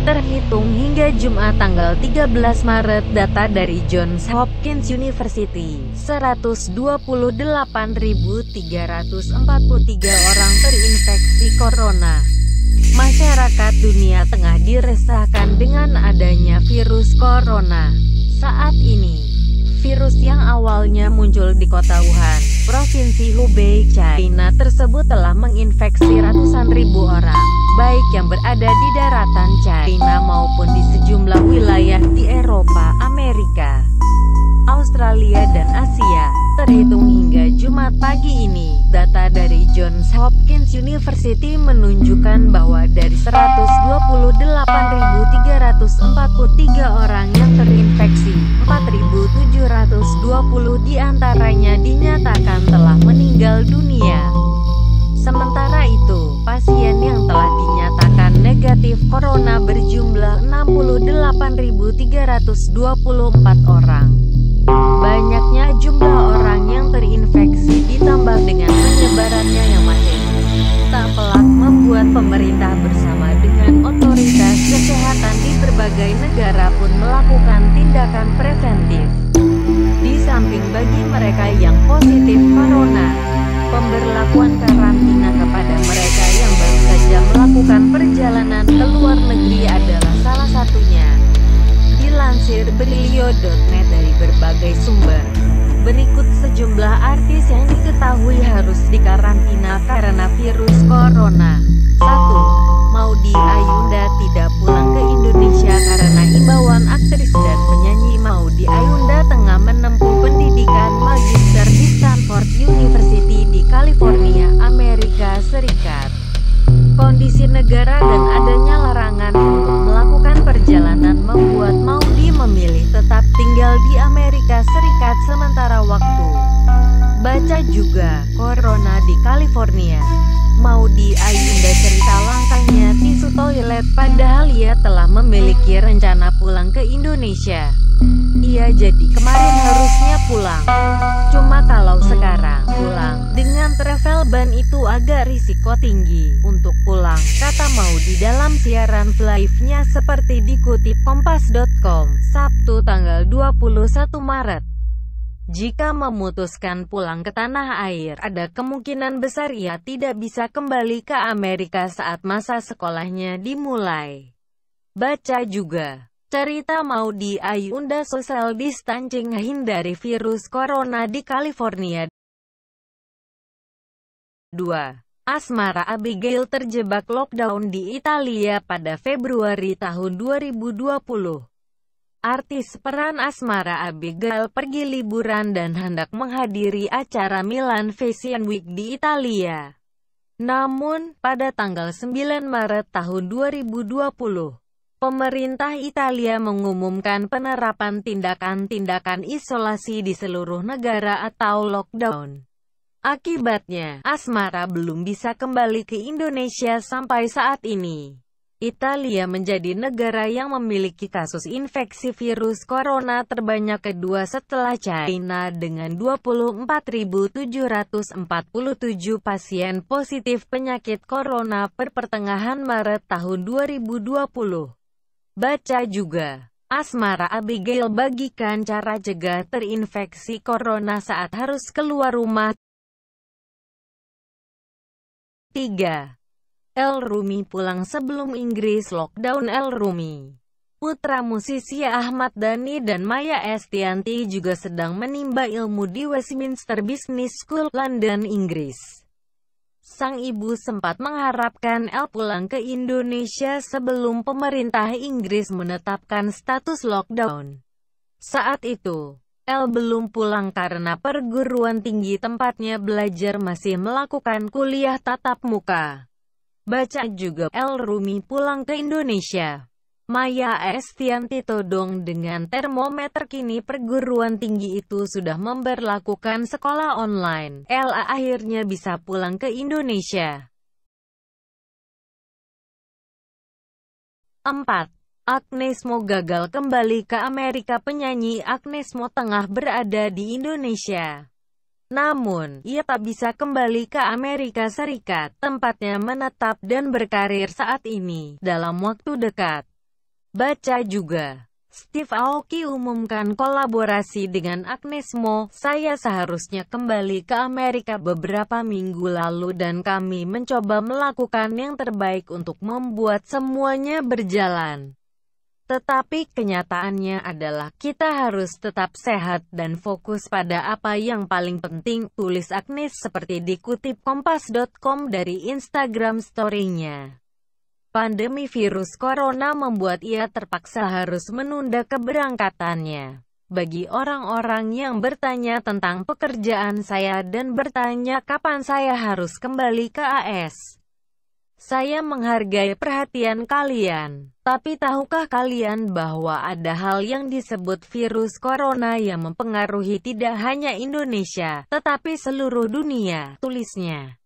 Terhitung hingga Jumat tanggal 13 Maret, data dari Johns Hopkins University, 128.343 orang terinfeksi corona. Masyarakat dunia tengah diresahkan dengan adanya virus corona. Saat ini, virus yang awalnya muncul di kota Wuhan, Provinsi Hubei, China tersebut telah menginfeksi ratusan ribu orang, baik yang berada di daratan China maupun di sejumlah wilayah di Eropa, Amerika, Australia dan Asia. Terhitung hingga Jumat pagi ini, data dari Johns Hopkins University menunjukkan bahwa dari 128.343 orang yang terinfeksi, 4.720 diantaranya dinyatakan telah meninggal dunia. Sementara itu, pasien yang telah dinyatakan negatif corona berjumlah 68.324 orang. Banyaknya jumlah orang yang terinfeksi ditambah dengan penyebarannya yang masih tak pelak membuat pemerintah bersama dengan otoritas kesehatan di berbagai negara pun melakukan tindakan preventif. Di samping bagi mereka yang positif corona, pemberlakuan karantina kepada mereka yang baru saja melakukan perjalanan ke luar negeri adalah salah satunya. Dilansir Brilio.net dari berbagai sumber, berikut sejumlah artis yang diketahui harus dikarantina karena virus corona. 1. Maudy Ayunda tidak pulang ke Indonesia karena imbauan. Aktris dan penyanyi Maudy Ayunda tengah menempuh pendidikan magister di Stanford University di California, Amerika Serikat. Kondisi negara dan adanya larangan untuk melakukan perjalanan membuat Maudy memilih tetap tinggal di Amerika Serikat sementara waktu. Baca juga, corona di California. Maudy Ayunda cerita langkahnya tisu toilet padahal ia telah memiliki rencana pulang ke Indonesia. Ia jadi kemarin harusnya pulang. Cuma kalau sekarang pulang dengan travel ban itu agak risiko tinggi untuk pulang, kata Maudy dalam siaran live-nya seperti dikutip Kompas.com, Sabtu tanggal 21 Maret. Jika memutuskan pulang ke tanah air, ada kemungkinan besar ia tidak bisa kembali ke Amerika saat masa sekolahnya dimulai. Baca juga, cerita Maudy Ayunda social distancing hindari virus corona di California. 2. Asmara Abigail terjebak lockdown di Italia pada Februari tahun 2020. Artis peran Asmara Abigail pergi liburan dan hendak menghadiri acara Milan Fashion Week di Italia. Namun, pada tanggal 9 Maret tahun 2020, pemerintah Italia mengumumkan penerapan tindakan-tindakan isolasi di seluruh negara atau lockdown. Akibatnya, Asmara belum bisa kembali ke Indonesia sampai saat ini. Italia menjadi negara yang memiliki kasus infeksi virus corona terbanyak kedua setelah China dengan 24.747 pasien positif penyakit corona per pertengahan Maret tahun 2020. Baca juga, Asmara Abigail bagikan cara cegah terinfeksi corona saat harus keluar rumah. 3. El Rumi pulang sebelum Inggris lockdown. El Rumi, putra musisi Ahmad Dhani dan Maya Estianty, juga sedang menimba ilmu di Westminster Business School, London, Inggris. Sang ibu sempat mengharapkan El pulang ke Indonesia sebelum pemerintah Inggris menetapkan status lockdown. Saat itu, El belum pulang karena perguruan tinggi tempatnya belajar masih melakukan kuliah tatap muka. Baca juga, El Rumi pulang ke Indonesia. Maya Estianty todong dengan termometer kini perguruan tinggi itu sudah memberlakukan sekolah online. El akhirnya bisa pulang ke Indonesia. 4. Agnes Mo gagal kembali ke Amerika. Penyanyi Agnes Mo tengah berada di Indonesia. Namun, ia tak bisa kembali ke Amerika Serikat, tempatnya menetap dan berkarir saat ini, dalam waktu dekat. Baca juga. Steve Aoki umumkan kolaborasi dengan Agnes Mo. Saya seharusnya kembali ke Amerika beberapa minggu lalu dan kami mencoba melakukan yang terbaik untuk membuat semuanya berjalan. Tetapi kenyataannya adalah kita harus tetap sehat dan fokus pada apa yang paling penting, tulis Agnes seperti dikutip Kompas.com dari Instagram story-nya. Pandemi virus corona membuat ia terpaksa harus menunda keberangkatannya. Bagi orang-orang yang bertanya tentang pekerjaan saya dan bertanya kapan saya harus kembali ke AS, saya menghargai perhatian kalian. Tapi tahukah kalian bahwa ada hal yang disebut virus corona yang mempengaruhi tidak hanya Indonesia, tetapi seluruh dunia, tulisnya.